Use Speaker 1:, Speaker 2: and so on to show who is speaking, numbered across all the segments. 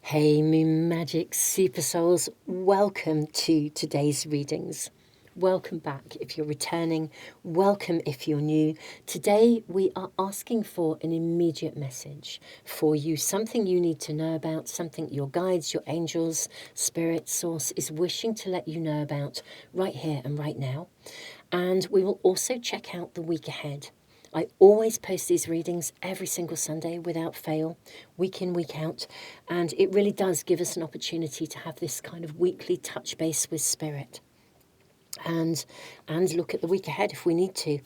Speaker 1: Hey Moon Magic Super Souls, welcome to today's readings. Welcome back if you're returning, welcome if you're new. Today we are asking for an immediate message for you, something you need to know about, something your guides, your angels, spirit, source is wishing to let you know about right here and right now. And we will also check out the week ahead. I always post these readings every single Sunday without fail, week in, week out, and it really does give us an opportunity to have this kind of weekly touch base with spirit and look at the week ahead if we need to.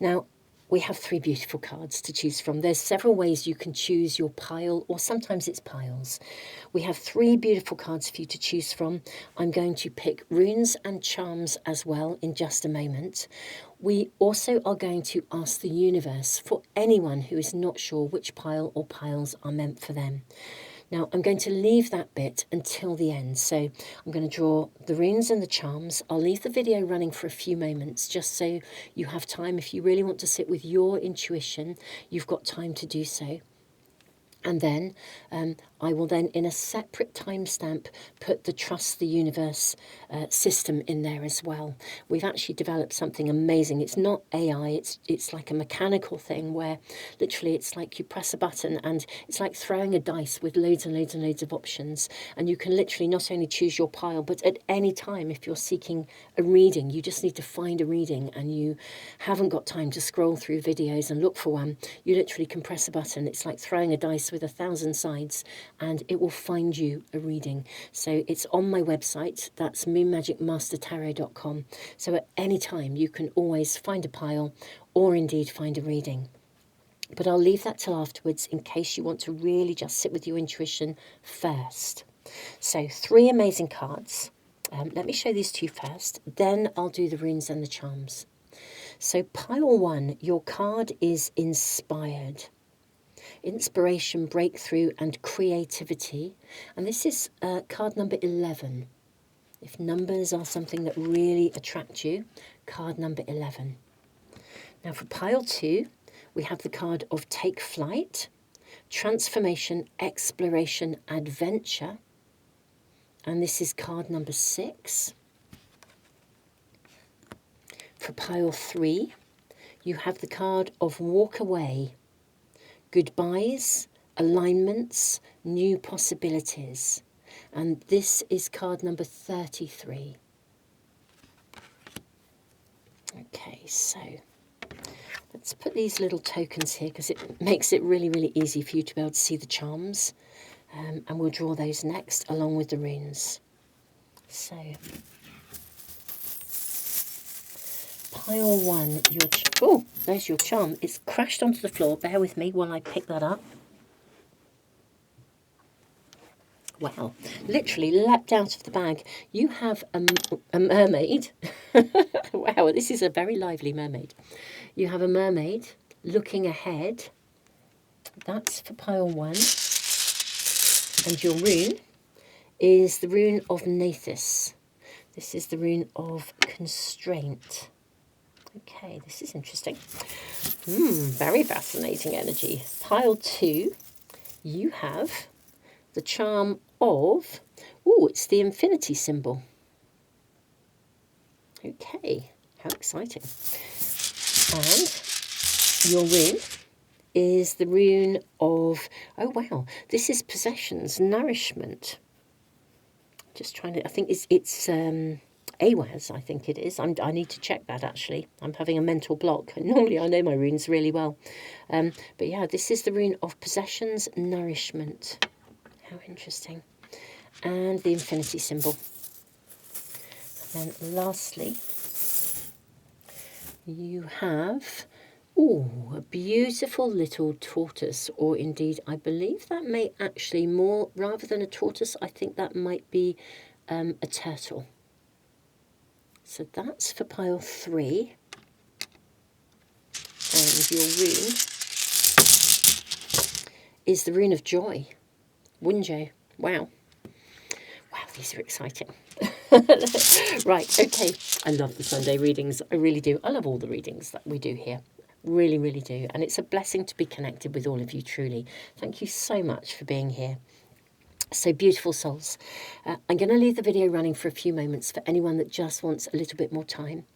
Speaker 1: Now, we have 3 beautiful cards to choose from. There's several ways you can choose your pile, or sometimes it's piles. We have 3 beautiful cards for you to choose from. I'm going to pick runes and charms as well in just a moment. We also are going to ask the universe for anyone who is not sure which pile or piles are meant for them. Now, I'm going to leave that bit until the end. So I'm going to draw the runes and the charms. I'll leave the video running for a few moments just so you have time. If you really want to sit with your intuition, you've got time to do so. And then I will then, in a separate timestamp, put the Trust the Universe system in there as well. We've actually developed something amazing. It's not AI, it's like a mechanical thing where literally it's like you press a button and it's like throwing a dice with loads and loads and loads of options. And you can literally not only choose your pile, but at any time, if you're seeking a reading, you just need to find a reading and you haven't got time to scroll through videos and look for one, you literally can press a button. It's like throwing a dice with 1,000 sides and it will find you a reading. So it's on my website, that's moonmagicmastertarot.com. So at any time you can always find a pile or indeed find a reading. But I'll leave that till afterwards in case you want to really just sit with your intuition first. So 3 amazing cards. Let me show these to you first, then I'll do the runes and the charms. So pile 1, your card is inspired. Inspiration, breakthrough and creativity. And this is card number 11. If numbers are something that really attract you, card number 11. Now for pile 2, we have the card of take flight, transformation, exploration, adventure. And this is card number 6. For pile 3, you have the card of walk away, goodbyes, alignments, new possibilities. And this is card number 33. Okay, so let's put these little tokens here because it makes it really, really easy for you to be able to see the charms. And we'll draw those next along with the runes. So, pile 1, oh, there's your charm. It's crashed onto the floor. Bear with me while I pick that up. Wow, literally leapt out of the bag. You have a mermaid. Wow, this is a very lively mermaid. You have a mermaid looking ahead. That's for pile 1. And your rune is the rune of Nathis. This is the rune of constraint. Okay, this is interesting. Very fascinating energy. Pile 2, you have the charm of, it's the infinity symbol. Okay, how exciting. And your rune is the rune of, oh wow, this is possessions, nourishment. Just trying to, I think it's Awaz, I think it is. I need to check that actually. I'm having a mental block. Normally I know my runes really well. But yeah, this is the rune of possessions, nourishment. How interesting. And the infinity symbol. And then lastly, you have, a beautiful little tortoise, or indeed, I believe that may actually more, rather than a tortoise, I think that might be a turtle. So that's for pile 3. And your rune is the rune of joy. Wunjo. Wow. Wow, these are exciting. Right, okay. I love the Sunday readings. I really do. I love all the readings that we do here. Really, really do. And it's a blessing to be connected with all of you, truly. Thank you so much for being here. So beautiful souls. I'm going to leave the video running for a few moments for anyone that just wants a little bit more time.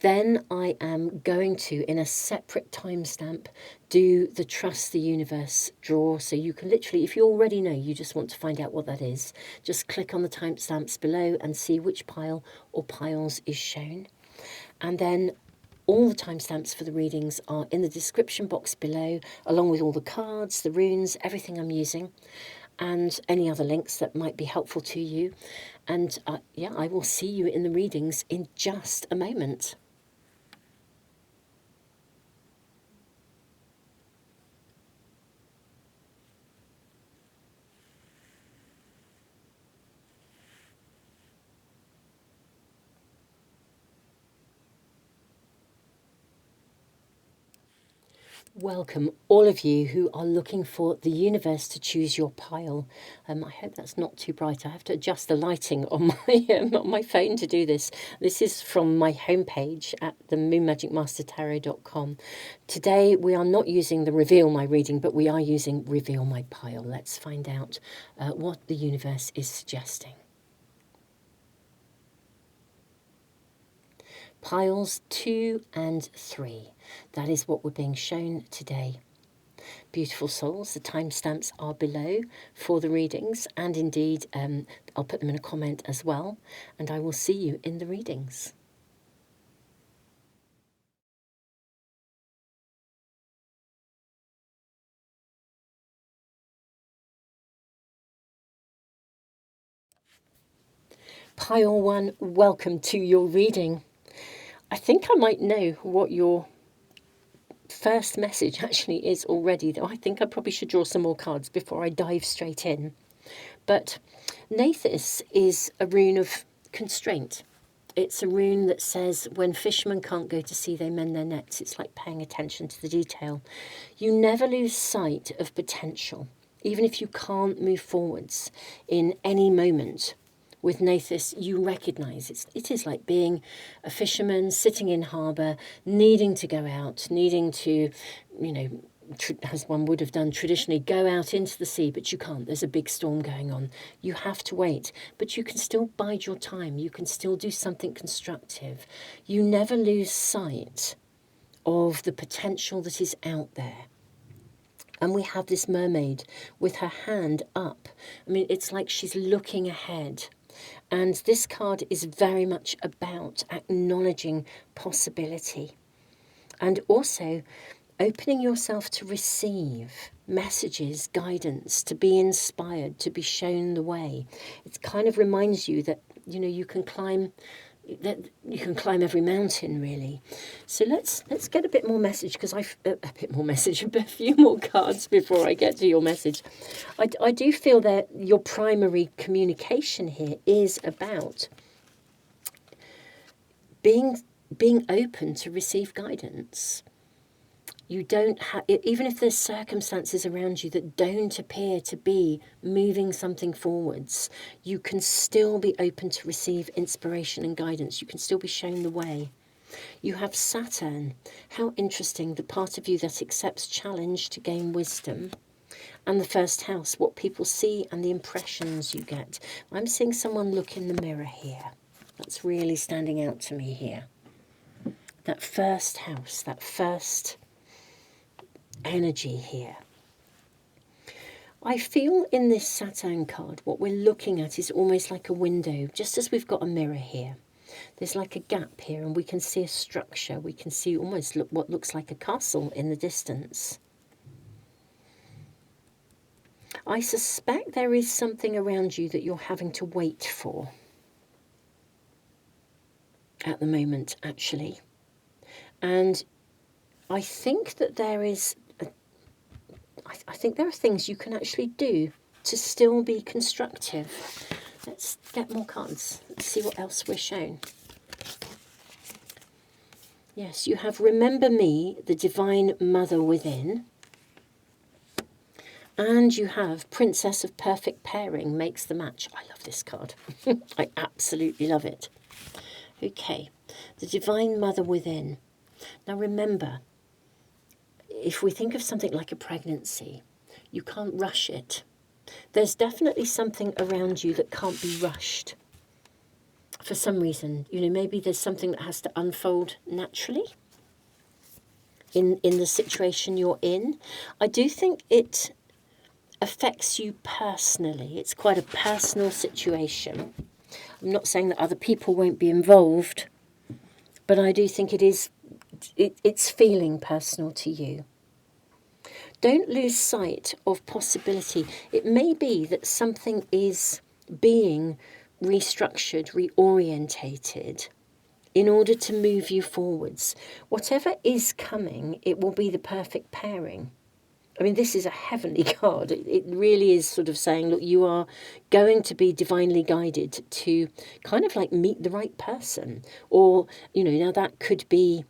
Speaker 1: Then I am going to, in a separate timestamp, do the Trust the Universe draw. So you can literally, if you already know, you just want to find out what that is, just click on the timestamps below and see which pile or piles is shown. And then all the timestamps for the readings are in the description box below, along with all the cards, the runes, everything I'm using, and any other links that might be helpful to you. And yeah, I will see you in the readings in just a moment. Welcome, all of you who are looking for the universe to choose your pile. I hope that's not too bright. I have to adjust the lighting on my phone to do this. This is from my homepage at the moonmagicmastertarot.com. Today we are not using the Reveal My Reading, but we are using Reveal My Pile. Let's find out what the universe is suggesting. Piles 2 and 3. That is what we're being shown today. Beautiful souls, the timestamps are below for the readings, and indeed I'll put them in a comment as well, and I will see you in the readings. Pile 1, welcome to your reading. I think I might know what your first message actually is already, though I think I probably should draw some more cards before I dive straight in. But Nathis is a rune of constraint. It's a rune that says when fishermen can't go to sea, they mend their nets. It's like paying attention to the detail. You never lose sight of potential, even if you can't move forwards in any moment. With Nathis, you recognise it is like being a fisherman sitting in harbour, needing to go out, needing to, as one would have done traditionally, go out into the sea, but you can't. There's a big storm going on. You have to wait, but you can still bide your time. You can still do something constructive. You never lose sight of the potential that is out there. And we have this mermaid with her hand up. I mean, it's like she's looking ahead. And this card is very much about acknowledging possibility and also opening yourself to receive messages, guidance, to be inspired, to be shown the way. It kind of reminds you that, you can climb every mountain, really. So let's get a bit more message, because a few more cards before I get to your message. I do feel that your primary communication here is about being open to receive guidance. You don't have, even if there's circumstances around you that don't appear to be moving something forwards, you can still be open to receive inspiration and guidance. You can still be shown the way. You have Saturn. How interesting, the part of you that accepts challenge to gain wisdom. And the first house, what people see and the impressions you get. I'm seeing someone look in the mirror here. That's really standing out to me here. That first house, that first energy here. I feel in this Saturn card, what we're looking at is almost like a window, just as we've got a mirror here. There's like a gap here, and we can see a structure. We can see almost what looks like a castle in the distance. I suspect there is something around you that you're having to wait for at the moment, actually. And I think that there is, I think there are things you can actually do to still be constructive. Let's get more cards. Let's see what else we're shown. Yes, you have Remember Me, the Divine Mother Within. And you have Princess of Perfect Pairing makes the match. I love this card. I absolutely love it. Okay, the Divine Mother Within. Now remember, if we think of something like a pregnancy, you can't rush it. There's definitely something around you that can't be rushed for some reason. You know, maybe there's something that has to unfold naturally in the situation you're in. I do think it affects you personally. It's quite a personal situation. I'm not saying that other people won't be involved, but I do think it's feeling personal to you. Don't lose sight of possibility. It may be that something is being restructured, reorientated in order to move you forwards. Whatever is coming, it will be the perfect pairing. I mean, this is a heavenly card. It really is sort of saying, look, you are going to be divinely guided to kind of like meet the right person. Or, you know, now that could be,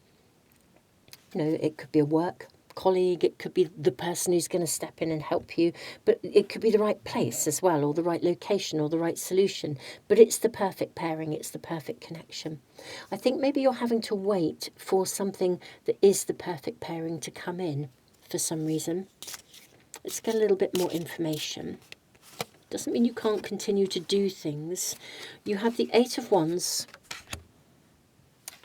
Speaker 1: you know, it could be a work colleague, it could be the person who's going to step in and help you, but it could be the right place as well, or the right location, or the right solution. But it's the perfect pairing, it's the perfect connection. I think maybe you're having to wait for something that is the perfect pairing to come in for some reason. Let's get a little bit more information. Doesn't mean you can't continue to do things. You have the Eight of Wands,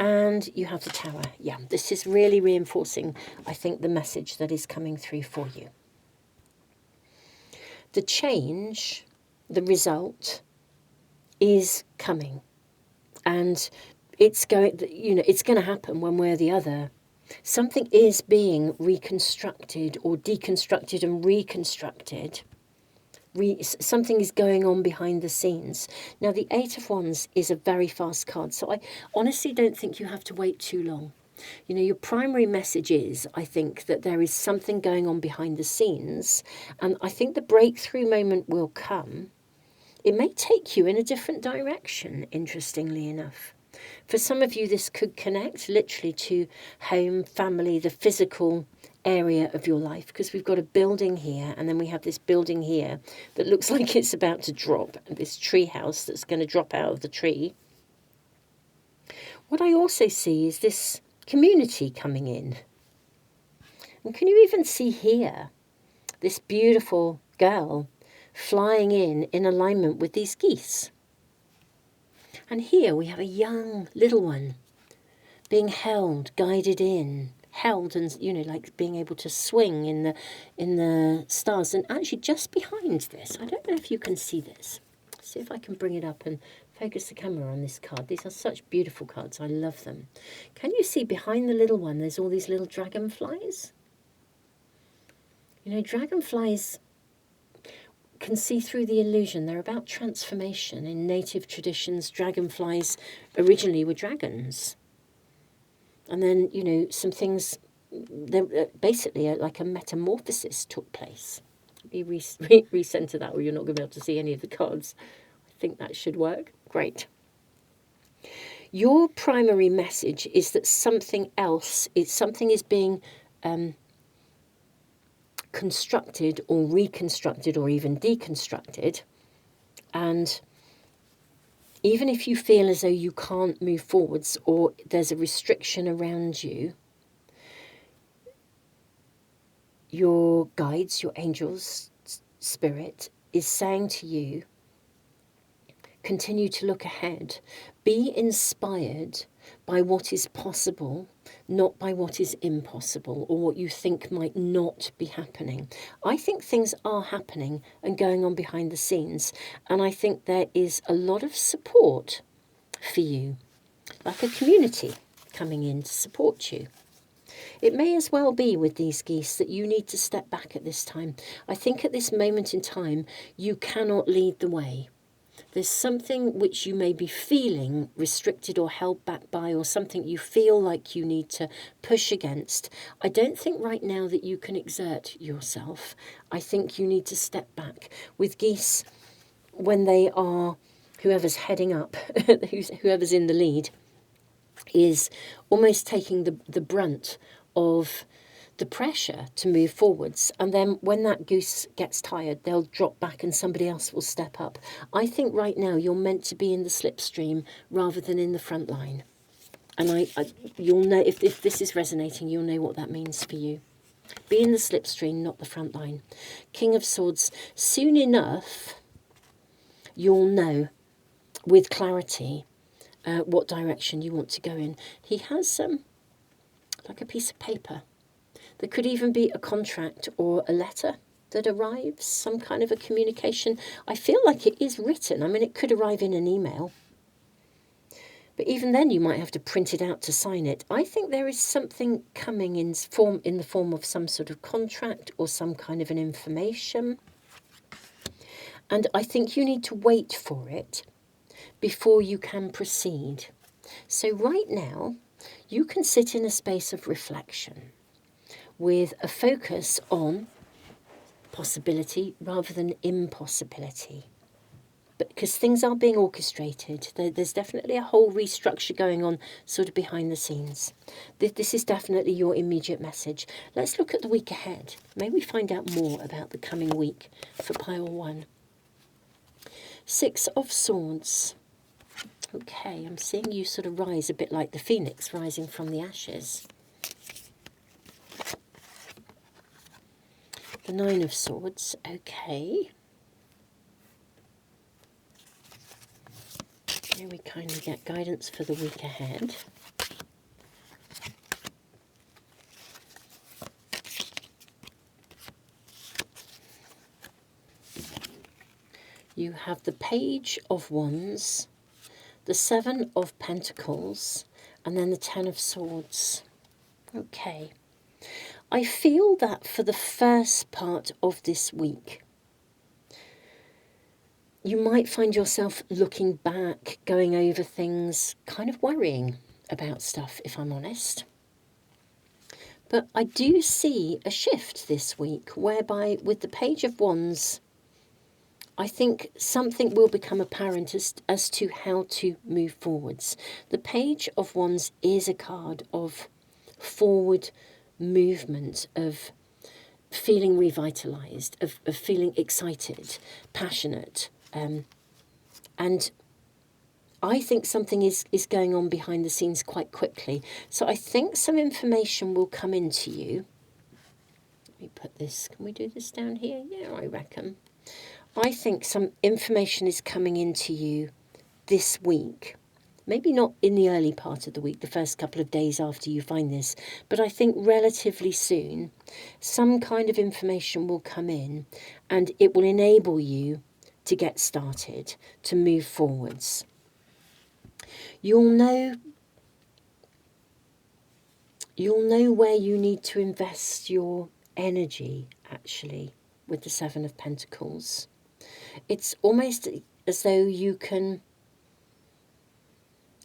Speaker 1: and you have the Tower. Yeah, this is really reinforcing, I think, the message that is coming through for you. The change, the result, is coming. And it's going, you know, it's going to happen one way or the other. Something is being reconstructed or deconstructed and reconstructed. Something is going on behind the scenes. Now, the Eight of Wands is a very fast card, so I honestly don't think you have to wait too long. You know, your primary message is, I think, that there is something going on behind the scenes, and I think the breakthrough moment will come. It may take you in a different direction, interestingly enough. For some of you, this could connect literally to home, family, the physical area of your life, because we've got a building here, and then we have this building here that looks like it's about to drop, and this tree house that's going to drop out of the tree. What I also see is this community coming in. And can you even see here this beautiful girl flying in alignment with these geese? And here we have a young little one being held, guided in, held, and, you know, like being able to swing in the stars. And actually just behind this, I don't know if you can see this. See if I can bring it up and focus the camera on this card. These are such beautiful cards. I love them. Can you see behind the little one, there's all these little dragonflies? You know, dragonflies can see through the illusion. They're about transformation. In native traditions, dragonflies originally were dragons. And then, you know, some things, basically like a metamorphosis took place. Let me recenter that, or you're not going to be able to see any of the cards. I think that should work. Great. Your primary message is that something is being constructed or reconstructed or even deconstructed. And even if you feel as though you can't move forwards or there's a restriction around you, your guides, your angels, spirit is saying to you, continue to look ahead. Be inspired by what is possible, not by what is impossible or what you think might not be happening. I think things are happening and going on behind the scenes, and I think there is a lot of support for you, like a community coming in to support you. It may as well be with these geese that you need to step back at this time. I think at this moment in time, you cannot lead the way. There's something which you may be feeling restricted or held back by, or something you feel like you need to push against. I don't think right now that you can exert yourself. I think you need to step back. With geese, when they are, whoever's heading up, whoever's in the lead, is almost taking the brunt of the pressure to move forwards, and then when that goose gets tired, they'll drop back and somebody else will step up. I think right now you're meant to be in the slipstream rather than in the front line, and you'll know if this is resonating, you'll know what that means for you. Be in the slipstream, not the front line. King of Swords, soon enough, you'll know with clarity what direction you want to go in. He has like a piece of paper. There could even be a contract or a letter that arrives, some kind of a communication. I feel like it is written. I mean, it could arrive in an email. But even then, you might have to print it out to sign it. I think there is something coming in the form of some sort of contract or some kind of an information. And I think you need to wait for it before you can proceed. So right now, you can sit in a space of reflection with a focus on possibility rather than impossibility. Because things are being orchestrated. There's definitely a whole restructure going on sort of behind the scenes. This is definitely your immediate message. Let's look at the week ahead. May we find out more about the coming week for pile 1. 6 of Swords. Okay, I'm seeing you sort of rise a bit like the phoenix rising from the ashes. The 9 of Swords. Okay. Here we kind of get guidance for the week ahead. You have the Page of Wands, the 7 of Pentacles, and then the 10 of Swords. Okay. I feel that for the first part of this week, you might find yourself looking back, going over things, kind of worrying about stuff, if I'm honest. But I do see a shift this week, whereby with the Page of Wands, I think something will become apparent as to how to move forwards. The Page of Wands is a card of forward movement, of feeling revitalized, of feeling excited, passionate. And I think something is going on behind the scenes quite quickly. So I think some information will come into you. Let me put this, can we do this down here? Yeah, I reckon. I think some information is coming into you this week. Maybe not in the early part of the week, the first couple of days after you find this, but I think relatively soon, some kind of information will come in and it will enable you to get started, to move forwards. You'll know where you need to invest your energy, actually, with the 7 of Pentacles. It's almost as though you can,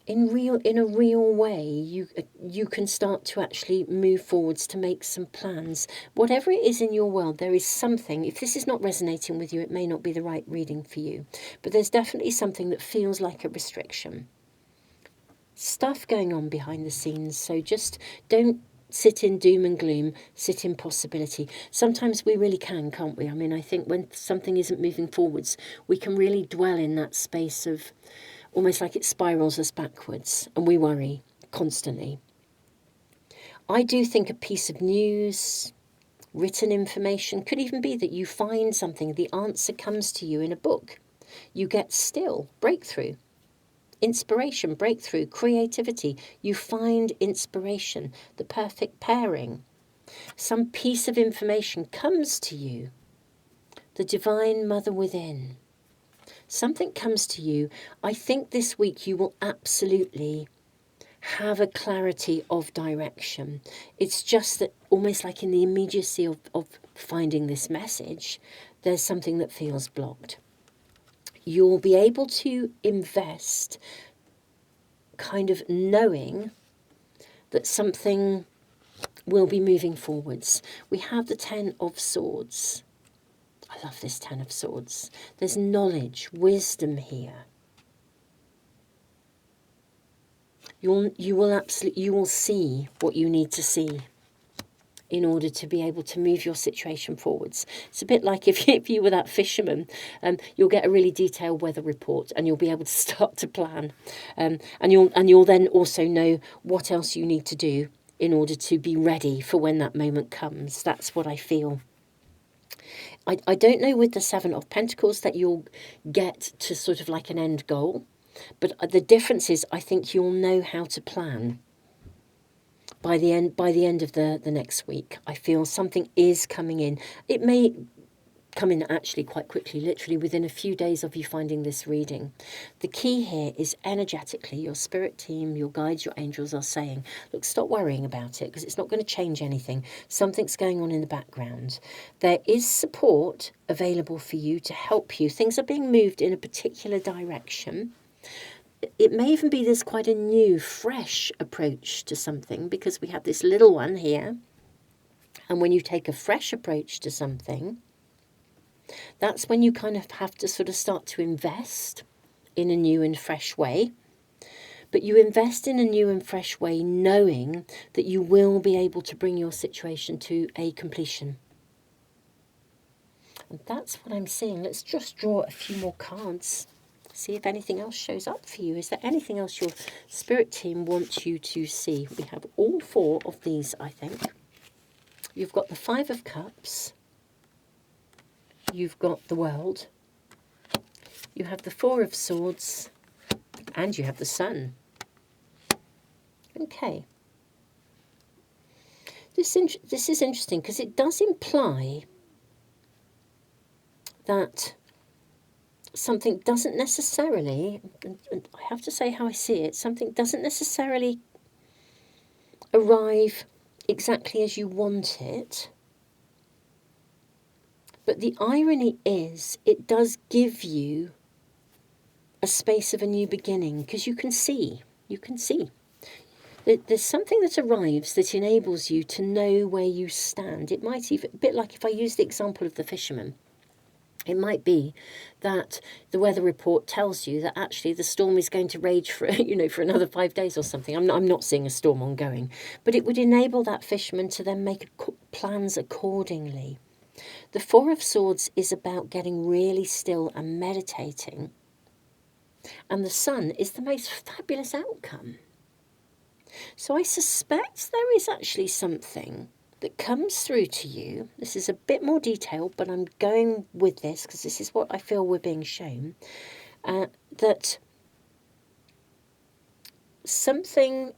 Speaker 1: in a real way, you can start to actually move forwards, to make some plans. Whatever it is in your world, there is something. If this is not resonating with you, it may not be the right reading for you. But there's definitely something that feels like a restriction. Stuff going on behind the scenes. So just don't sit in doom and gloom, sit in possibility. Sometimes we really can, can't we? I mean, I think when something isn't moving forwards, we can really dwell in that space of almost like it spirals us backwards, and we worry constantly. I do think a piece of news, written information, could even be that you find something, the answer comes to you in a book. You get still, breakthrough, inspiration, breakthrough, creativity. You find inspiration, the perfect pairing. Some piece of information comes to you. The Divine Mother within. Something comes to you. I think this week you will absolutely have a clarity of direction. It's just that almost like in the immediacy of finding this message, there's something that feels blocked. You'll be able to invest kind of knowing that something will be moving forwards. We have the 10 of Swords. I love this 10 of Swords. There's knowledge, wisdom here. You will see what you need to see in order to be able to move your situation forwards. It's a bit like if you were that fisherman, you'll get a really detailed weather report and you'll be able to start to plan. And you'll then also know what else you need to do in order to be ready for when that moment comes. That's what I feel. I don't know with the Seven of Pentacles that you'll get to sort of like an end goal, but the difference is I think you'll know how to plan by the end of the next week. I feel something is coming in. It may come in actually quite quickly, literally within a few days of you finding this reading. The key here is energetically, your spirit team, your guides, your angels are saying, look, stop worrying about it because it's not going to change anything. Something's going on in the background. There is support available for you to help you. Things are being moved in a particular direction. It may even be there's quite a new, fresh approach to something because we have this little one here. And when you take a fresh approach to something, that's when you kind of have to sort of start to invest in a new and fresh way. But you invest in a new and fresh way knowing that you will be able to bring your situation to a completion. And that's what I'm seeing. Let's just draw a few more cards. See if anything else shows up for you. Is there anything else your spirit team wants you to see? We have all four of these, I think. You've got the Five of Cups. You've got the World. You have the Four of Swords. And you have the Sun. Okay. This is interesting because it does imply that something doesn't necessarily, and I have to say how I see it, something doesn't necessarily arrive exactly as you want it. But the irony is it does give you a space of a new beginning because you can see. There's something that arrives that enables you to know where you stand. It might even, a bit like if I use the example of the fisherman, it might be that the weather report tells you that actually the storm is going to rage for, for another 5 days or something. I'm not seeing a storm ongoing, but it would enable that fisherman to then make plans accordingly. The Four of Swords is about getting really still and meditating. And the Sun is the most fabulous outcome. So I suspect there is actually something that comes through to you. This is a bit more detailed, but I'm going with this because this is what I feel we're being shown. That some kind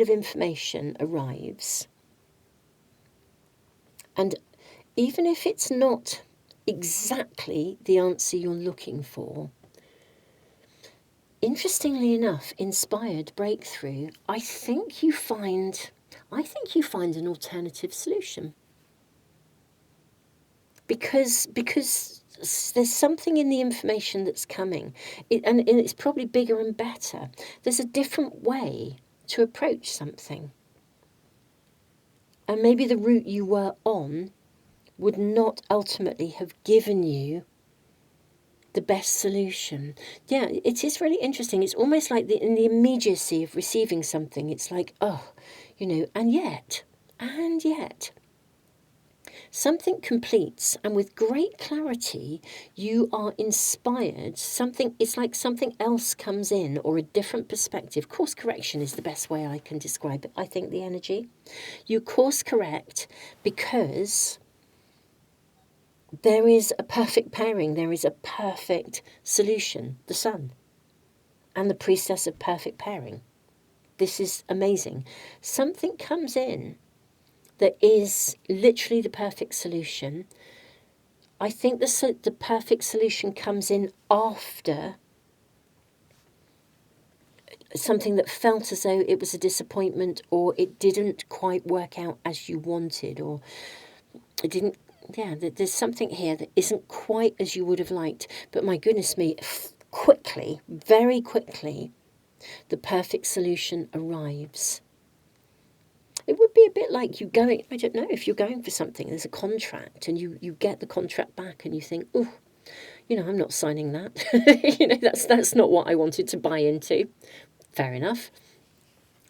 Speaker 1: of information arrives. And even if it's not exactly the answer you're looking for, interestingly enough, inspired breakthrough, I think you find an alternative solution. Because there's something in the information that's coming, and it's probably bigger and better. There's a different way to approach something. And maybe the route you were on would not ultimately have given you the best solution. Yeah, it is really interesting. It's almost like in the immediacy of receiving something, it's like, and yet, something completes, and with great clarity, you are inspired. It's like something else comes in, or a different perspective. Course correction is the best way I can describe it, I think, the energy. You course correct because there is a perfect pairing, there is a perfect solution, the Sun, and the priestess of perfect pairing. This is amazing. Something comes in that is literally the perfect solution. I think the perfect solution comes in after something that felt as though it was a disappointment, or it didn't quite work out as you wanted, or it didn't. Yeah, there's something here that isn't quite as you would have liked. But my goodness me, quickly, very quickly, the perfect solution arrives. It would be a bit like you going, I don't know, if you're going for something, there's a contract, and you get the contract back and you think, oh, I'm not signing that. That's not what I wanted to buy into. Fair enough.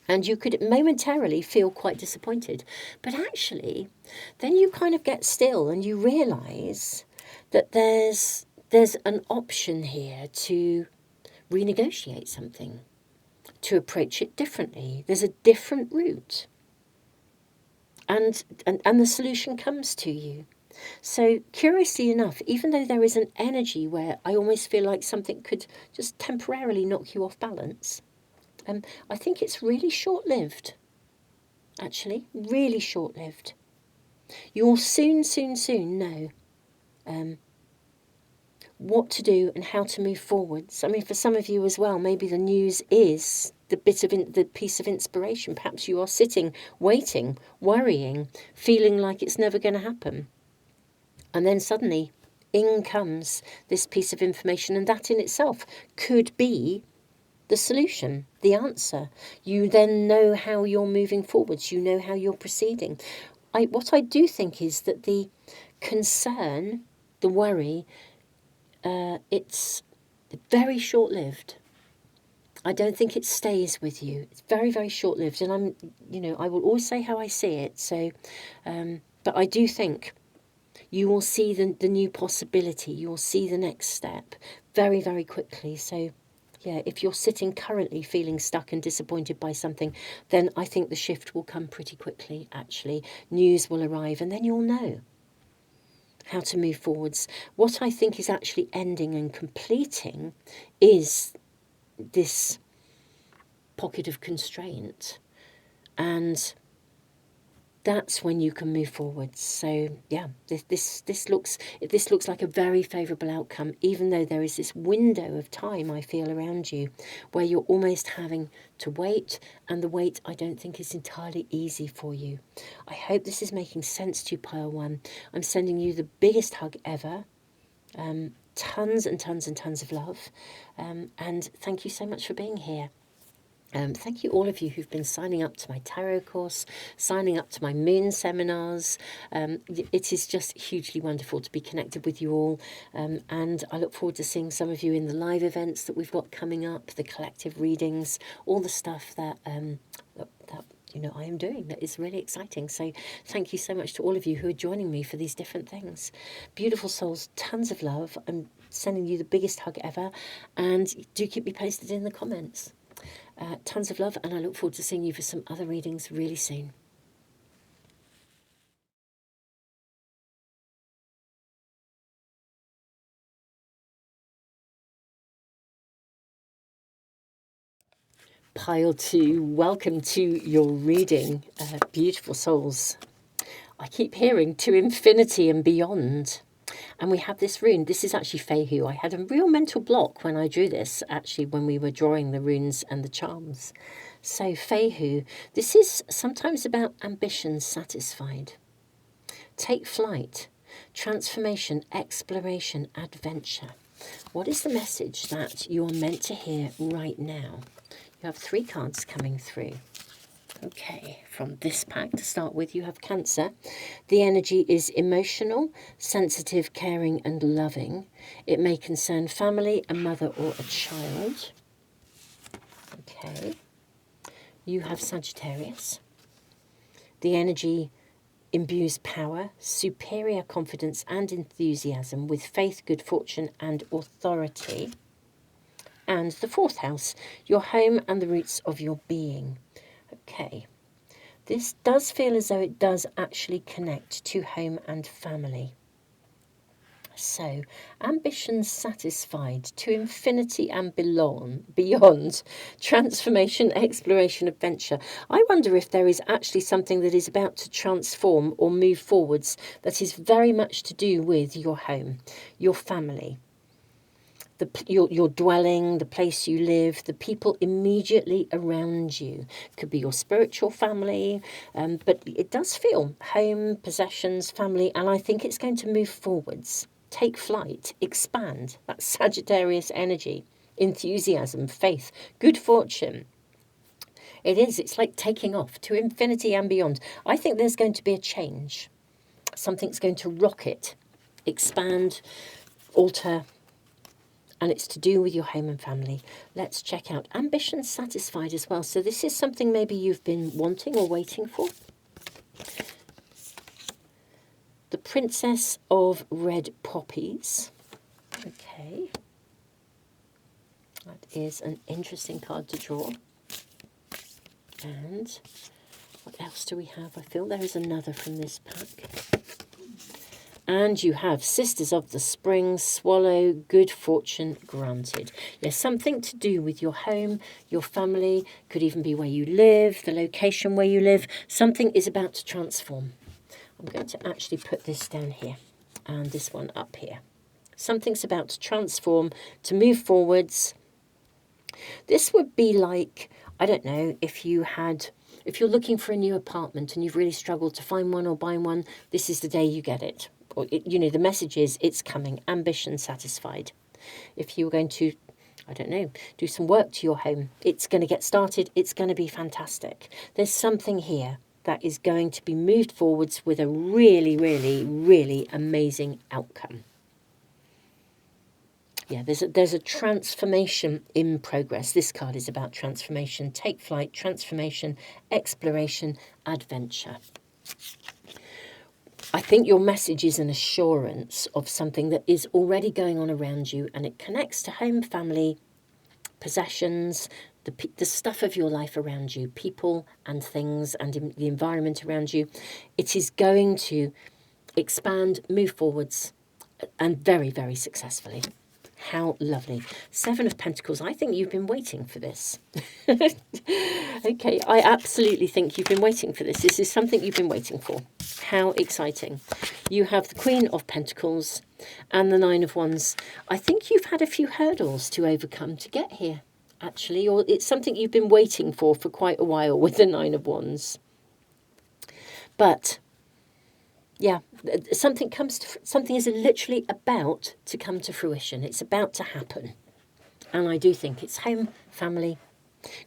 Speaker 1: And you could momentarily feel quite disappointed. But actually, then you kind of get still and you realise that there's an option here to renegotiate something, to approach it differently. There's a different route. And the solution comes to you. So curiously enough, even though there is an energy where I almost feel like something could just temporarily knock you off balance, I think it's really short-lived, actually, really short-lived. You'll soon know what to do and how to move forwards. I mean, for some of you as well, maybe the news is the the piece of inspiration. Perhaps you are sitting, waiting, worrying, feeling like it's never going to happen. And then suddenly, in comes this piece of information, and that in itself could be the solution, the answer. You then know how you're moving forwards. You know how you're proceeding. What I do think is that the concern, the worry, it's very short-lived. I don't think it stays with you. It's very, very short-lived. And I will always say how I see it. So, but I do think you will see the new possibility. You'll see the next step very, very quickly. So, yeah, if you're sitting currently feeling stuck and disappointed by something, then I think the shift will come pretty quickly, actually. News will arrive, and then you'll know how to move forwards. What I think is actually ending and completing is this pocket of constraint, and that's when you can move forwards. So yeah, this looks like a very favourable outcome, even though there is this window of time I feel around you where you're almost having to wait, and the wait I don't think is entirely easy for you. I hope this is making sense to you, Pile 1. I'm sending you the biggest hug ever. Tons and tons and tons of love, and thank you so much for being here. Thank you all of you who've been signing up to my tarot course, signing up to my moon seminars. It is just hugely wonderful to be connected with you all, and I look forward to seeing some of you in the live events that we've got coming up, the collective readings, all the stuff that I am doing that is really exciting. So thank you so much to all of you who are joining me for these different things. Beautiful souls, tons of love. I'm sending you the biggest hug ever, and do keep me posted in the comments. Tons of love, and I look forward to seeing you for some other readings really soon. Pile 2, welcome to your reading, beautiful souls. I keep hearing to infinity and beyond. And we have this rune. This is actually Fehu. I had a real mental block when I drew this, actually, when we were drawing the runes and the charms. So Fehu, this is sometimes about ambitions satisfied. Take flight, transformation, exploration, adventure. What is the message that you are meant to hear right now? You have 3 cards coming through. Okay, from this pack to start with, you have Cancer. The energy is emotional, sensitive, caring, and loving. It may concern family, a mother, or a child. Okay. You have Sagittarius. The energy imbues power, superior confidence, and enthusiasm with faith, good fortune, and authority. And the 4th house, your home and the roots of your being. Okay. This does feel as though it does actually connect to home and family. So, ambitions satisfied, to infinity and beyond, transformation, exploration, adventure. I wonder if there is actually something that is about to transform or move forwards that is very much to do with your home, your family. Your dwelling, the place you live, the people immediately around you. Could be your spiritual family, but it does feel home, possessions, family, and I think it's going to move forwards. Take flight, expand. That's Sagittarius energy, enthusiasm, faith, good fortune. It's like taking off to infinity and beyond. I think there's going to be a change. Something's going to rocket, expand, alter, and it's to do with your home and family. Let's check out ambitions satisfied as well. So this is something maybe you've been wanting or waiting for. The Princess of Red Poppies. Okay. That is an interesting card to draw. And what else do we have? I feel there is another from this pack. And you have Sisters of the Spring, Swallow, Good Fortune Granted. Yes, something to do with your home, your family, could even be where you live, the location where you live. Something is about to transform. I'm going to actually put this down here and this one up here. Something's about to transform, to move forwards. This would be like, I don't know, if you're looking for a new apartment and you've really struggled to find one or buy one, this is the day you get it. Or, the message is it's coming, ambition satisfied. If you're going to, I don't know, do some work to your home, it's going to get started, it's going to be fantastic. There's something here that is going to be moved forwards with a really, really, really amazing outcome. Yeah, there's a transformation in progress. This card is about transformation, take flight, transformation, exploration, adventure. I think your message is an assurance of something that is already going on around you, and it connects to home, family, possessions, the stuff of your life around you, people and things, and the environment around you. It is going to expand, move forwards, and very, very successfully. How lovely. 7 of Pentacles. I think you've been waiting for this. Okay, I absolutely think you've been waiting for this. This is something you've been waiting for. How exciting. You have the Queen of Pentacles and the 9 of Wands. I think you've had a few hurdles to overcome to get here, actually, or it's something you've been waiting for quite a while with the 9 of Wands. But yeah, something is literally about to come to fruition. It's about to happen. And I do think it's home, family.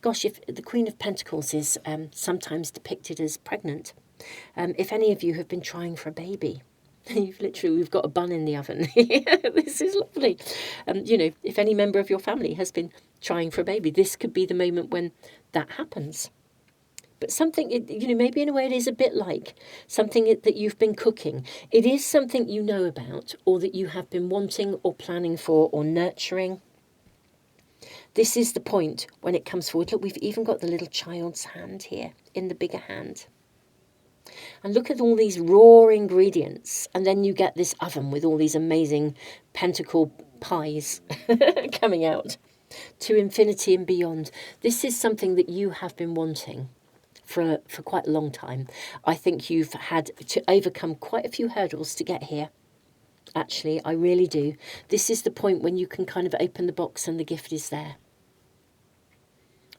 Speaker 1: Gosh, if the Queen of Pentacles is sometimes depicted as pregnant. If any of you have been trying for a baby, we've got a bun in the oven. This is lovely. If any member of your family has been trying for a baby, this could be the moment when that happens. But something, maybe in a way it is a bit like something that you've been cooking. It is something you know about, or that you have been wanting or planning for or nurturing. This is the point when it comes forward. Look, we've even got the little child's hand here in the bigger hand. And look at all these raw ingredients. And then you get this oven with all these amazing pentacle pies coming out to infinity and beyond. This is something that you have been wanting for quite a long time. I think you've had to overcome quite a few hurdles to get here. Actually, I really do. This is the point when you can kind of open the box and the gift is there.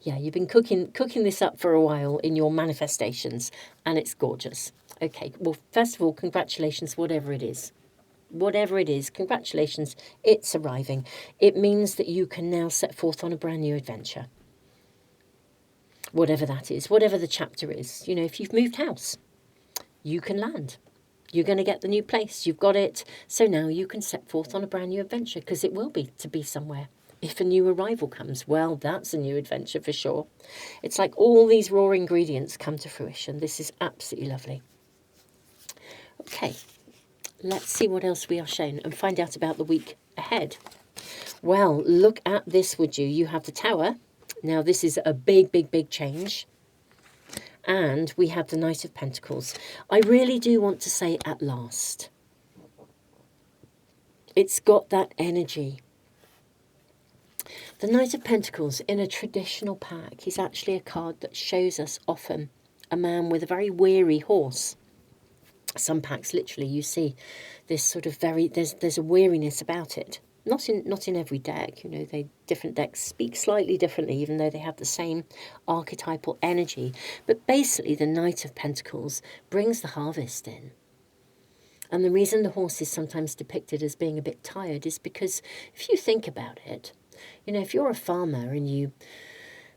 Speaker 1: Yeah, you've been cooking this up for a while in your manifestations, and it's gorgeous. Okay, well, first of all, congratulations, whatever it is. Whatever it is, congratulations, it's arriving. It means that you can now set forth on a brand new adventure. Whatever that is, whatever the chapter is. If you've moved house, you can land. You're going to get the new place. You've got it. So now you can set forth on a brand new adventure, because it will be to be somewhere. If a new arrival comes, well, that's a new adventure for sure. It's like all these raw ingredients come to fruition. This is absolutely lovely. Okay, let's see what else we are shown and find out about the week ahead. Well, look at this, would you? You have the Tower. Now, this is a big, big, big change. And we have the Knight of Pentacles. I really do want to say at last. It's got that energy. The Knight of Pentacles in a traditional pack is actually a card that shows us often a man with a very weary horse. Some packs, literally, you see this sort of there's a weariness about it. Not in every deck, different decks speak slightly differently, even though they have the same archetypal energy. But basically, the Knight of Pentacles brings the harvest in. And the reason the horse is sometimes depicted as being a bit tired is because if you think about it, if you're a farmer and you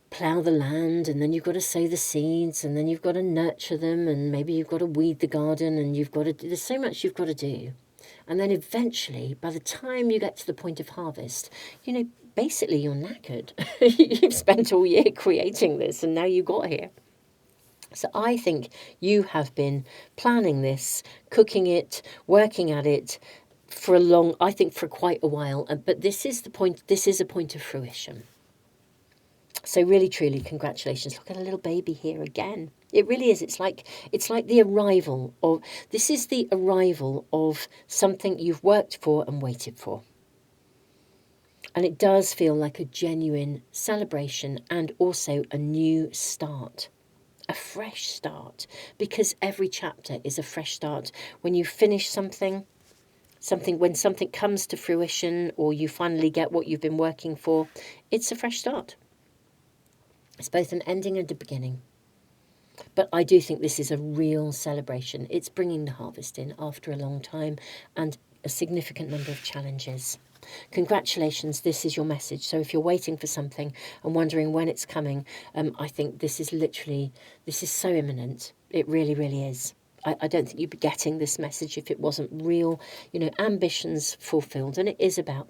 Speaker 1: plough the land, and then you've got to sow the seeds, and then you've got to nurture them, and maybe you've got to weed the garden, and there's so much you've got to do. And then eventually, by the time you get to the point of harvest, basically you're knackered. You've spent all year creating this, and now you got here. So I think you have been planning this, cooking it, working at it for quite a while. But this is the point. This is a point of fruition. So really, truly, congratulations. Look at a little baby here again. It really is. It's like the arrival of, this is the arrival of something you've worked for and waited for. And it does feel like a genuine celebration and also a new start, a fresh start, because every chapter is a fresh start. When you finish something, when something comes to fruition, or you finally get what you've been working for, it's a fresh start. It's both an ending and a beginning. But I do think this is a real celebration. It's bringing the harvest in after a long time and a significant number of challenges. Congratulations, this is your message. So if you're waiting for something and wondering when it's coming, I think this is so imminent. It really, really is. I don't think you'd be getting this message if it wasn't real, ambitions fulfilled. And it is about,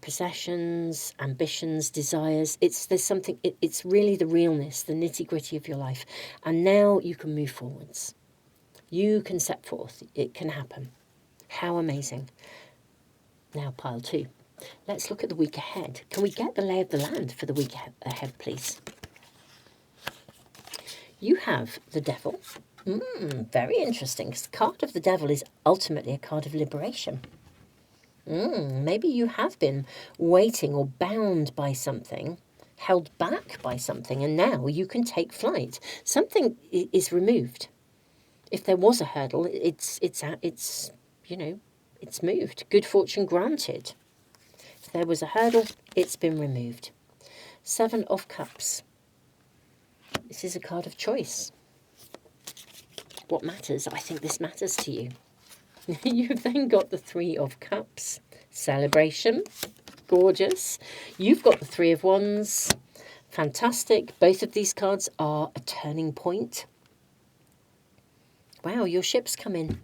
Speaker 1: possessions, ambitions, desires. It's really the realness, the nitty-gritty of your life. And now you can move forwards. You can set forth. It can happen. How amazing. Now, pile 2. Let's look at the week ahead. Can we get the lay of the land for the week ahead, please? You have the devil. Very interesting, because the card of the devil is ultimately a card of liberation. Maybe you have been waiting or bound by something, held back by something, and now you can take flight. Something is removed. If there was a hurdle, it's moved. Good fortune granted. If there was a hurdle, it's been removed. 7 of Cups. This is a card of choice. What matters? I think this matters to you. You've then got the 3 of Cups. Celebration. Gorgeous. You've got the 3 of Wands. Fantastic. Both of these cards are a turning point. Wow, your ship's come in.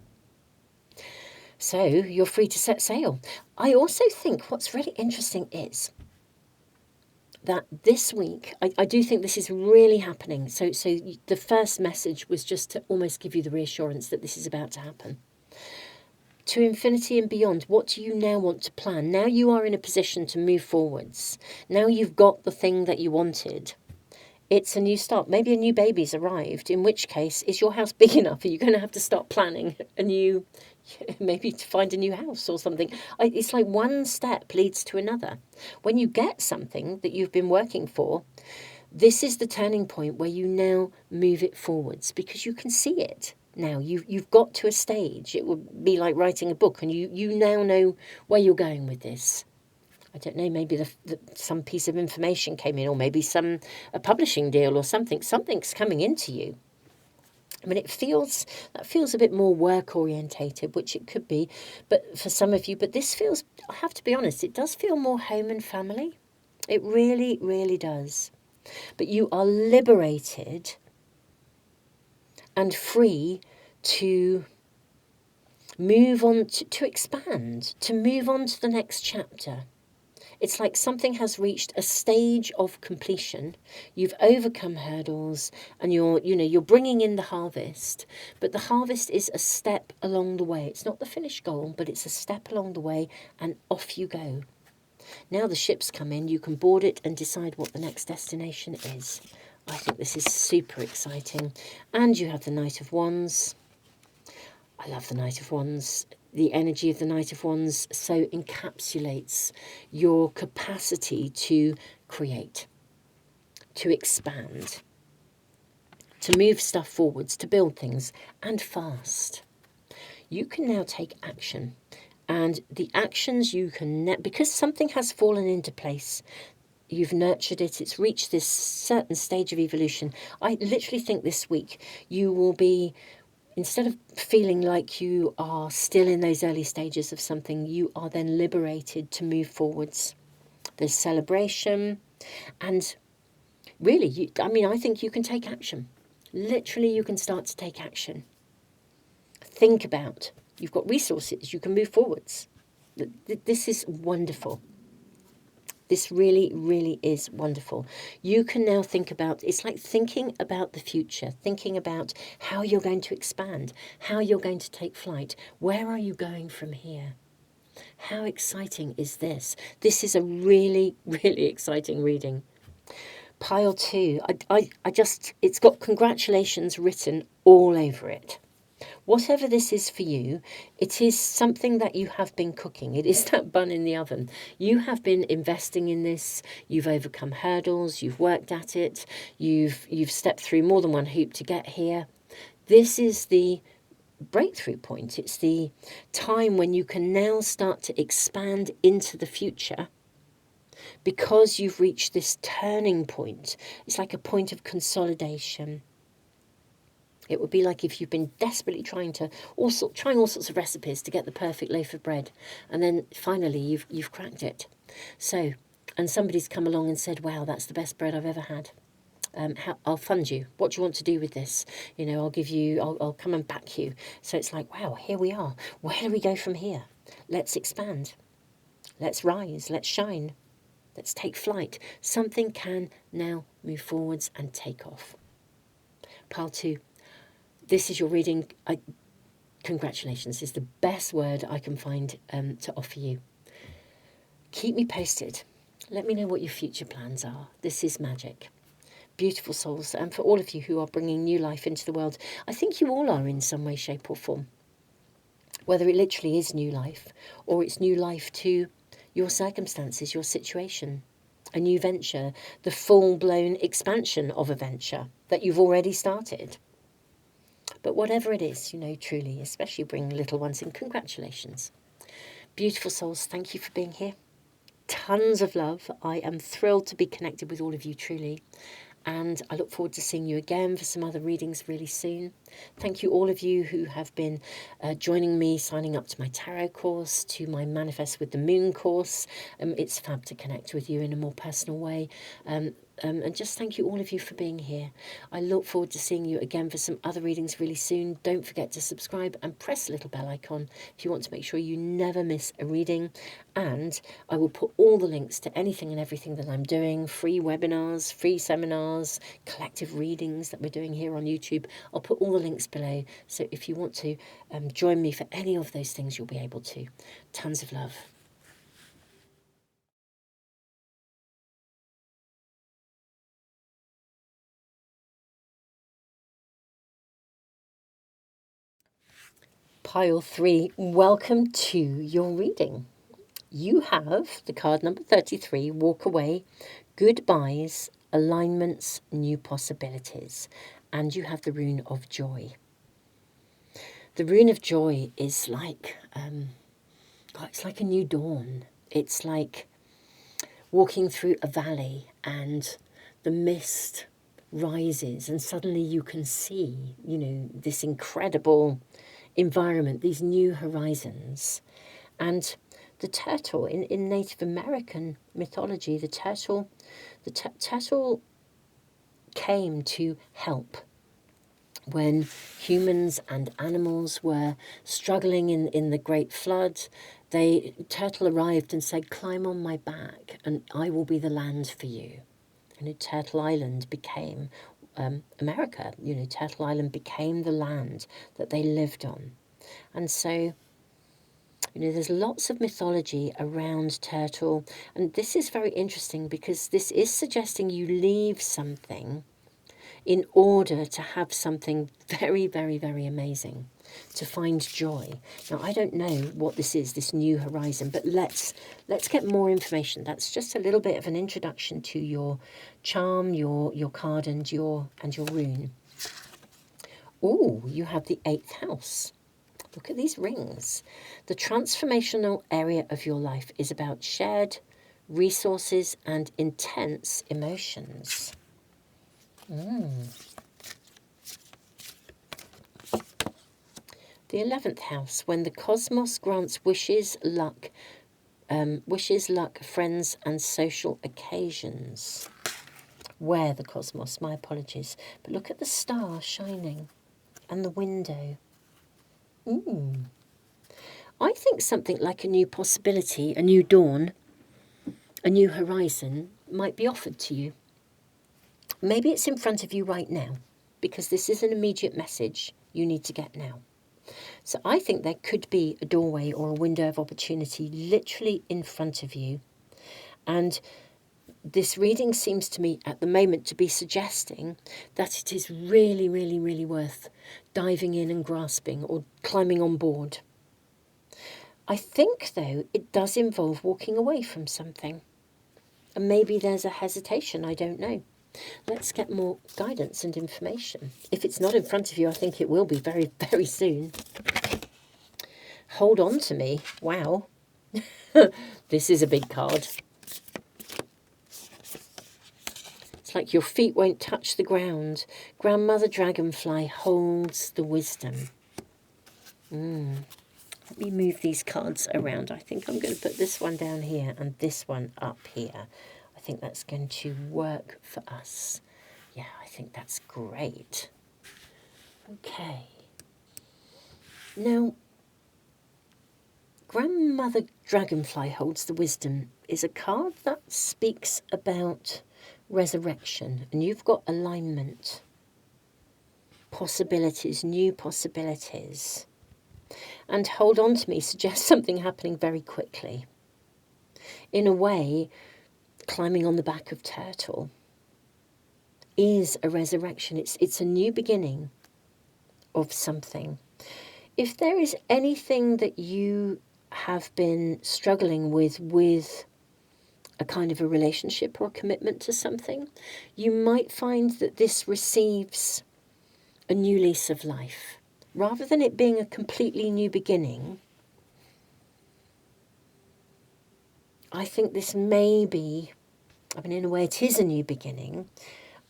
Speaker 1: So you're free to set sail. I also think what's really interesting is that this week, I do think this is really happening. So the first message was just to almost give you the reassurance that this is about to happen. To infinity and beyond, what do you now want to plan? Now you are in a position to move forwards. Now you've got the thing that you wanted. It's a new start. Maybe a new baby's arrived, in which case, is your house big enough? Are you going to have to start planning maybe to find a new house or something? It's like one step leads to another. When you get something that you've been working for, this is the turning point where you now move it forwards, because you can see it. Now you've got to a stage. It would be like writing a book, and you now know where you're going with this. I don't know, maybe some piece of information came in, or maybe a publishing deal or something. Something's coming into you. I mean, that feels a bit more work orientated, which it could be, but for some of you. But this feels, I have to be honest, it does feel more home and family. It really, really does. But you are liberated and free to move on, to expand, to move on to the next chapter. It's like something has reached a stage of completion. You've overcome hurdles, and you're bringing in the harvest. But the harvest is a step along the way. It's not the finished goal, but it's a step along the way, and off you go. Now the ship's come in, you can board it and decide what the next destination is. I think this is super exciting. And you have the Knight of Wands. I love the Knight of Wands. The energy of the Knight of Wands so encapsulates your capacity to create, to expand, to move stuff forwards, to build things, and fast. You can now take action. And the actions you can, because something has fallen into place, you've nurtured it, it's reached this certain stage of evolution. I literally think this week you will be, instead of feeling like you are still in those early stages of something, you are then liberated to move forwards. There's celebration, and really, I think you can take action. Literally, you can start to take action. Think about, you've got resources, you can move forwards. This is wonderful. This really, really is wonderful. You can now think about, it's like thinking about the future, thinking about how you're going to expand, how you're going to take flight. Where are you going from here? How exciting is this? This is a really, really exciting reading. Pile 2, it's got congratulations written all over it. Whatever this is for you, it is something that you have been cooking. It is that bun in the oven. You have been investing in this. You've overcome hurdles. You've worked at it. You've stepped through more than one hoop to get here. This is the breakthrough point. It's the time when you can now start to expand into the future because you've reached this turning point. It's like a point of consolidation. It would be like if you've been desperately trying all sorts of recipes to get the perfect loaf of bread, and then finally you've cracked it. So, and somebody's come along and said, "Wow, that's the best bread I've ever had. I'll fund you. What do you want to do with this? I'll give you. I'll come and back you." So it's like, wow, here we are. Where do we go from here? Let's expand. Let's rise. Let's shine. Let's take flight. Something can now move forwards and take off. Pile 2. This is your reading. Congratulations is the best word I can find to offer you. Keep me posted. Let me know what your future plans are. This is magic. Beautiful souls. And for all of you who are bringing new life into the world, I think you all are in some way, shape or form. Whether it literally is new life or it's new life to your circumstances, your situation, a new venture, the full-blown expansion of a venture that you've already started. But whatever it is, truly, especially bring little ones in, congratulations. Beautiful souls, thank you for being here. Tons of love. I am thrilled to be connected with all of you, truly. And I look forward to seeing you again for some other readings really soon. Thank you all of you who have been joining me, signing up to my tarot course, to my Manifest with the Moon course. It's fab to connect with you in a more personal way. And just thank you all of you for being here. I look forward to seeing you again for some other readings really soon. Don't forget to subscribe and press the little bell icon if you want to make sure you never miss a reading. And I will put all the links to anything and everything that I'm doing, free webinars, free seminars, collective readings that we're doing here on YouTube. I'll put all the links below. So if you want to join me for any of those things, you'll be able to. Tons of love. Pile 3, welcome to your reading. You have the card number 33, walk away, goodbyes, alignments, new possibilities. And you have the rune of joy. The rune of joy is like, it's like a new dawn. It's like walking through a valley and the mist rises and suddenly you can see, this incredible environment, these new horizons. And the turtle, in Native American mythology, the turtle came to help when humans and animals were struggling in the Great Flood. Turtle arrived and said, "Climb on my back and I will be the land for you." And Turtle Island became America. Turtle Island became the land that they lived on. And so, there's lots of mythology around turtle. And this is very interesting because this is suggesting you leave something in order to have something very, very, very amazing, to find joy. Now, I don't know what this is, this new horizon, but let's get more information. That's just a little bit of an introduction to your charm, your card, and your rune. Oh, you have the 8th house. Look at these rings. The transformational area of your life is about shared resources and intense emotions. The 11th house, when the cosmos grants wishes, luck, friends, and social occasions. Where the cosmos, my apologies. But look at the star shining and the window. I think something like a new possibility, a new dawn, a new horizon might be offered to you. Maybe it's in front of you right now, because this is an immediate message you need to get now. So I think there could be a doorway or a window of opportunity literally in front of you. And this reading seems to me at the moment to be suggesting that it is really, really, really worth diving in and grasping or climbing on board. I think, though, it does involve walking away from something. And maybe there's a hesitation, I don't know. Let's get more guidance and information. If it's not in front of you, I think it will be very, very soon. Hold on to me. Wow. This is a big card. It's like your feet won't touch the ground. Grandmother Dragonfly holds the wisdom. Let me move these cards around. I think I'm going to put this one down here and this one up here. I think that's going to work for us. Yeah, I think that's great. Okay. Now, Grandmother Dragonfly holds the wisdom is a card that speaks about resurrection, and you've got alignment, possibilities, new possibilities. And hold on to me suggests something happening very quickly. In a way, climbing on the back of Turtle is a resurrection. It's a new beginning of something. If there is anything that you have been struggling with a kind of a relationship or a commitment to something, you might find that this receives a new lease of life. Rather than it being a completely new beginning, I think this may be, I mean, in a way it is a new beginning.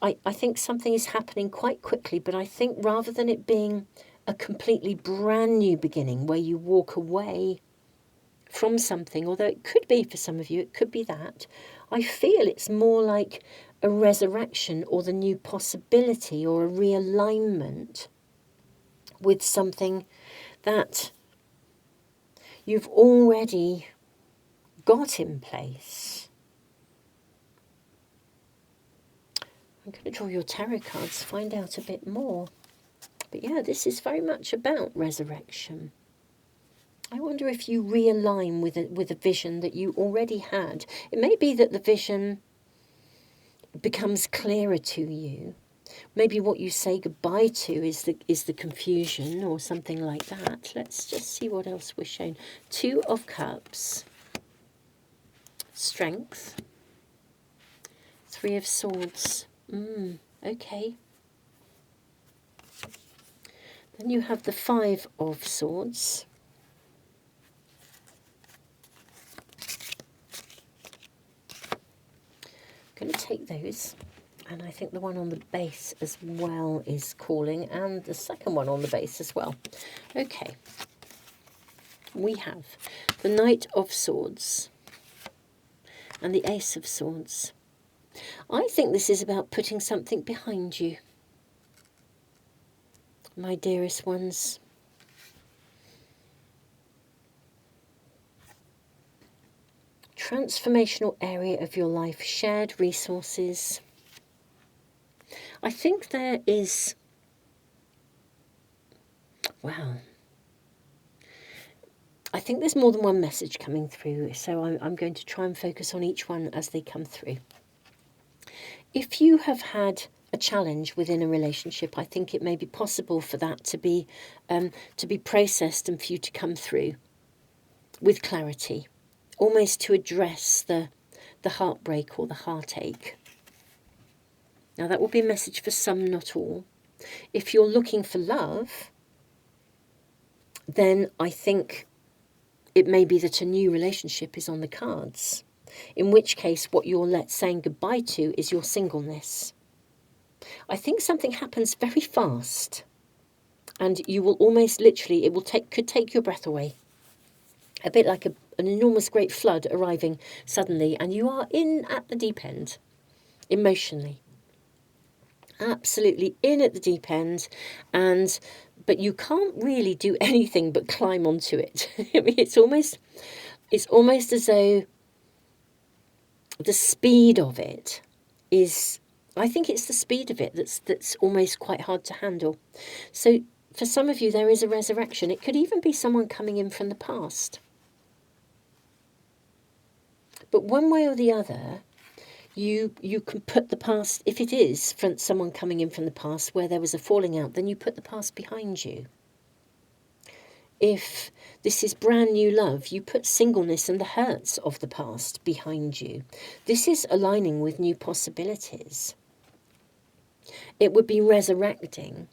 Speaker 1: I think something is happening quite quickly, but I think rather than it being a completely brand new beginning where you walk away from something, although it could be for some of you, it could be that, I feel it's more like a resurrection or the new possibility or a realignment with something that you've already got in place. I'm going to draw your tarot cards, find out a bit more. But yeah, this is very much about resurrection. I wonder if you realign with a vision that you already had. It may be that the vision becomes clearer to you. Maybe what you say goodbye to is the confusion or something like that. Let's just see what else we're shown. 2 of Cups, Strength, 3 of Swords. Okay. Then you have the 5 of Swords. I'm going to take those, and I think the one on the base as well is calling, and the second one on the base as well. Okay. We have the Knight of Swords and the Ace of Swords. I think this is about putting something behind you, my dearest ones. Transformational area of your life, shared resources. I think there is, wow, I think there's more than one message coming through, so I'm going to try and focus on each one as they come through. If you have had a challenge within a relationship, I think it may be possible for that to be processed and for you to come through with clarity, almost to address the heartbreak or the heartache. Now that will be a message for some, not all. If you're looking for love, then I think it may be that a new relationship is on the cards, in which case what you're saying goodbye to is your singleness. I think something happens very fast, and you will almost literally, could take your breath away. A bit like an enormous great flood arriving suddenly, and you are in at the deep end, emotionally. Absolutely in at the deep end, but you can't really do anything but climb onto it. I mean, it's almost as though the speed of it is, I think it's the speed of it that's almost quite hard to handle. So for some of you, there is a resurrection. It could even be someone coming in from the past. But one way or the other, You can put the past, if it is from someone coming in from the past where there was a falling out, then you put the past behind you. If this is brand new love, you put singleness and the hurts of the past behind you. This is aligning with new possibilities. It would be resurrecting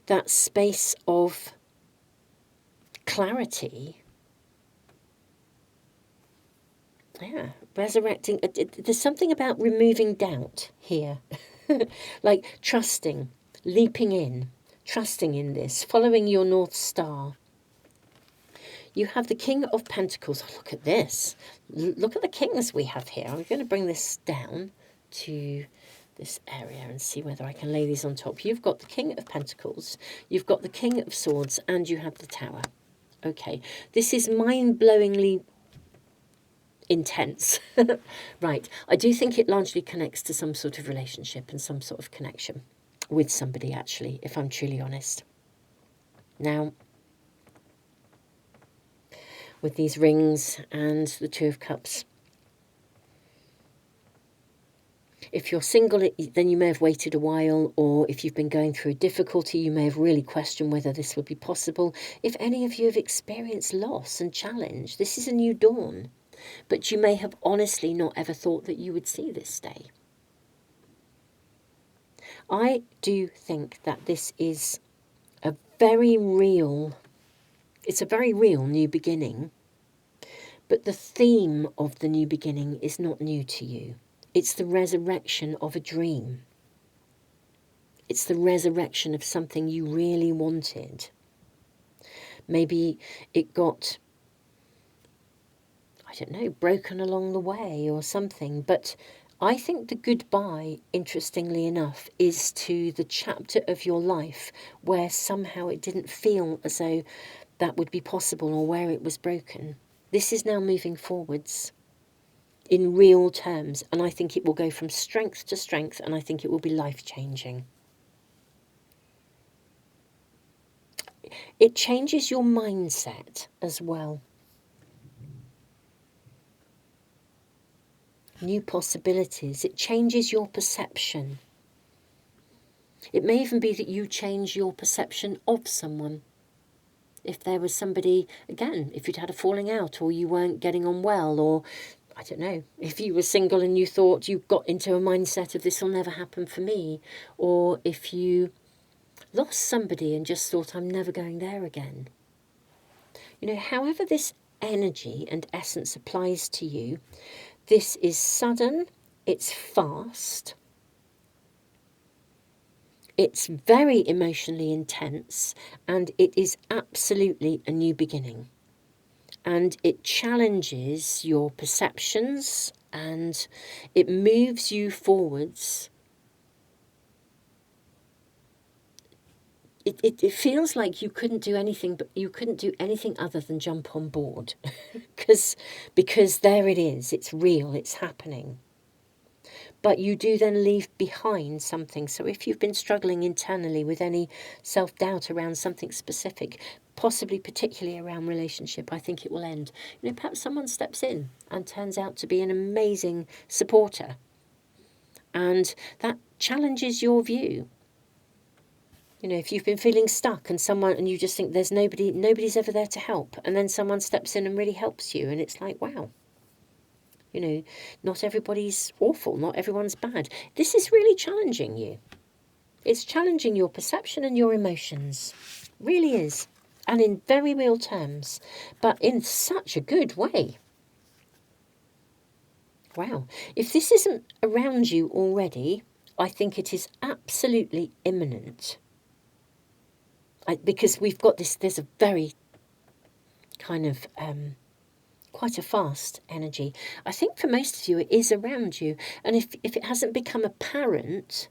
Speaker 1: that space of clarity. Yeah, resurrecting. There's something about removing doubt here. Like trusting, leaping in, trusting in this, following your North Star. You have the King of Pentacles. Oh, look at this. Look at the kings we have here. I'm going to bring this down to this area and see whether I can lay these on top. You've got the King of Pentacles, you've got the King of Swords, and you have the Tower. Okay, this is mind-blowingly intense. Right, I do think it largely connects to some sort of relationship and some sort of connection with somebody, actually, if I'm truly honest. Now, with these rings and the Two of Cups, if you're single, then you may have waited a while, or if you've been going through a difficulty, you may have really questioned whether this would be possible. If any of you have experienced loss and challenge, this is a new dawn. But you may have honestly not ever thought that you would see this day. I do think that this is a very real, it's a very real new beginning. But the theme of the new beginning is not new to you. It's the resurrection of a dream. It's the resurrection of something you really wanted. Maybe it got, I don't know, broken along the way or something. But I think the goodbye, interestingly enough, is to the chapter of your life where somehow it didn't feel as though that would be possible or where it was broken. This is now moving forwards in real terms, and I think it will go from strength to strength, and I think it will be life-changing. It changes your mindset as well. New possibilities. It changes your perception. It may even be that you change your perception of someone. If there was somebody, again, if you'd had a falling out or you weren't getting on well, or I don't know, if you were single and you thought you got into a mindset of this will never happen for me, or if you lost somebody and just thought I'm never going there again. You know, however this energy and essence applies to you, this is sudden, it's fast, it's very emotionally intense, and it is absolutely a new beginning. And it challenges your perceptions and it moves you forwards. It feels like you couldn't do anything, but you couldn't do anything other than jump on board. because there it is, it's real, it's happening. But you do then leave behind something. So if you've been struggling internally with any self-doubt around something specific, possibly particularly around relationship, I think it will end. You know, perhaps someone steps in and turns out to be an amazing supporter. And that challenges your view. You know, if you've been feeling stuck and you just think there's nobody's ever there to help, and then someone steps in and really helps you, and it's like, wow. You know, not everybody's awful, not everyone's bad. This is really challenging you. It's challenging your perception and your emotions. Really is. And in very real terms, but in such a good way. Wow. If this isn't around you already, I think it is absolutely imminent. Because we've got this, there's a very kind of quite a fast energy. I think for most of you it is around you, and if it hasn't become apparent,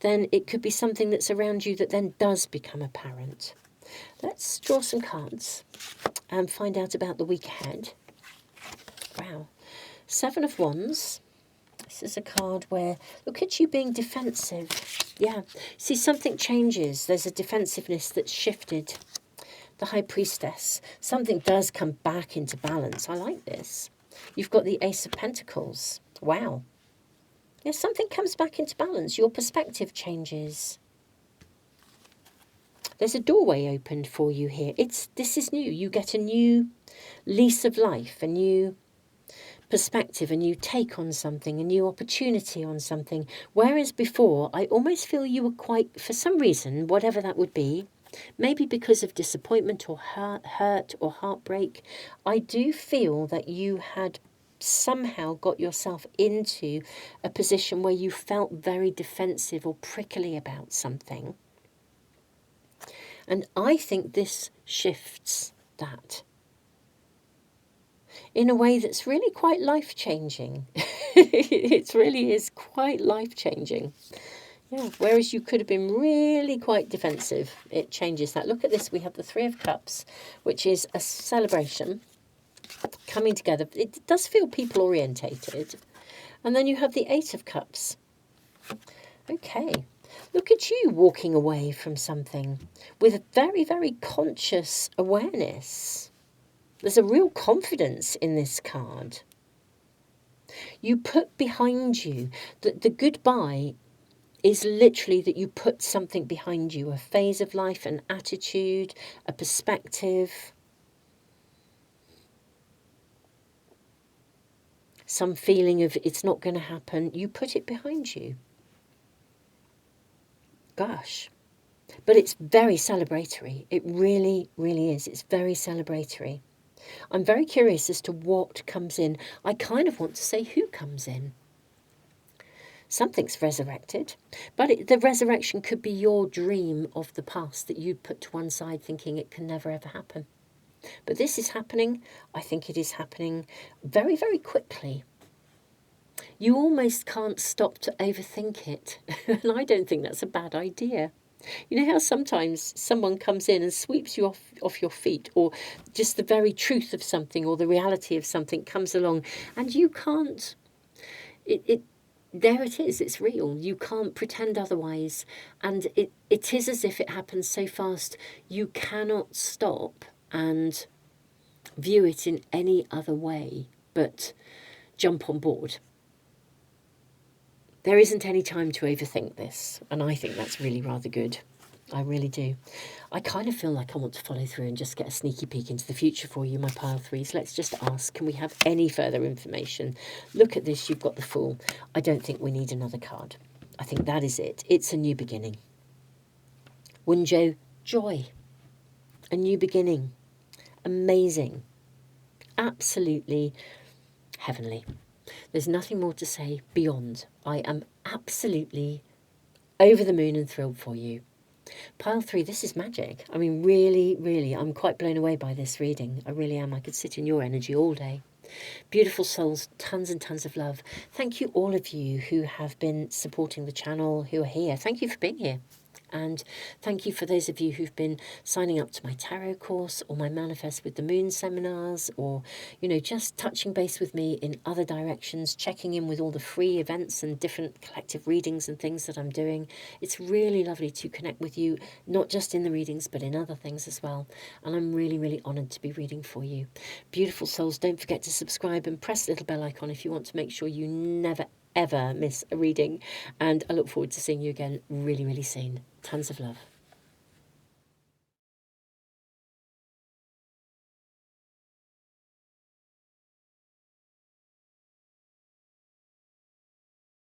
Speaker 1: then it could be something that's around you that then does become apparent. Let's draw some cards and find out about the week ahead. Wow. Seven of Wands. This is a card where, look at you being defensive. Yeah. See, something changes. There's a defensiveness that's shifted. The High Priestess. Something does come back into balance. I like this. You've got the Ace of Pentacles. Wow. Yeah, something comes back into balance. Your perspective changes. There's a doorway opened for you here. This is new. You get a new lease of life, a new perspective, a new take on something, a new opportunity on something. Whereas before, I almost feel you were quite, for some reason, whatever that would be, maybe because of disappointment or hurt or heartbreak, I do feel that you had somehow got yourself into a position where you felt very defensive or prickly about something. And I think this shifts that in a way that's really quite life-changing. It really is quite life-changing. Yeah, whereas you could have been really quite defensive, it changes that. Look at this, we have the Three of Cups, which is a celebration coming together. It does feel people-orientated. And then you have the Eight of Cups. Okay, look at you walking away from something with a very, very conscious awareness. There's a real confidence in this card. You put behind you that the goodbye is literally that you put something behind you, a phase of life, an attitude, a perspective, some feeling of it's not going to happen. You put it behind you. Gosh. But it's very celebratory. It really, really is. It's very celebratory. I'm very curious as to what comes in. I kind of want to say who comes in. Something's resurrected, but the resurrection could be your dream of the past that you'd put to one side thinking it can never ever happen. But this is happening. I think it is happening very, very quickly. You almost can't stop to overthink it. And I don't think that's a bad idea. You know how sometimes someone comes in and sweeps you off your feet, or just the very truth of something or the reality of something comes along and you can't, there it is, it's real. You can't pretend otherwise. And it is as if it happens so fast, you cannot stop and view it in any other way but jump on board. There isn't any time to overthink this, and I think that's really rather good. I really do. I kind of feel like I want to follow through and just get a sneaky peek into the future for you, my pile threes. Let's just ask, can we have any further information? Look at this, you've got the Fool. I don't think we need another card. I think that is it. It's a new beginning. Wunjo, joy. A new beginning. Amazing. Absolutely heavenly. There's nothing more to say beyond. I am absolutely over the moon and thrilled for you. Pile 3, this is magic. I mean, really, really, I'm quite blown away by this reading. I really am. I could sit in your energy all day. Beautiful souls, tons and tons of love. Thank you, all of you who have been supporting the channel, who are here. Thank you for being here. And thank you for those of you who've been signing up to my tarot course or my Manifest with the Moon seminars, or, you know, just touching base with me in other directions, checking in with all the free events and different collective readings and things that I'm doing. It's really lovely to connect with you, not just in the readings, but in other things as well. And I'm really, really honoured to be reading for you. Beautiful souls, don't forget to subscribe and press the little bell icon if you want to make sure you never, ever miss a reading. And I look forward to seeing you again really, really soon. Tons of love.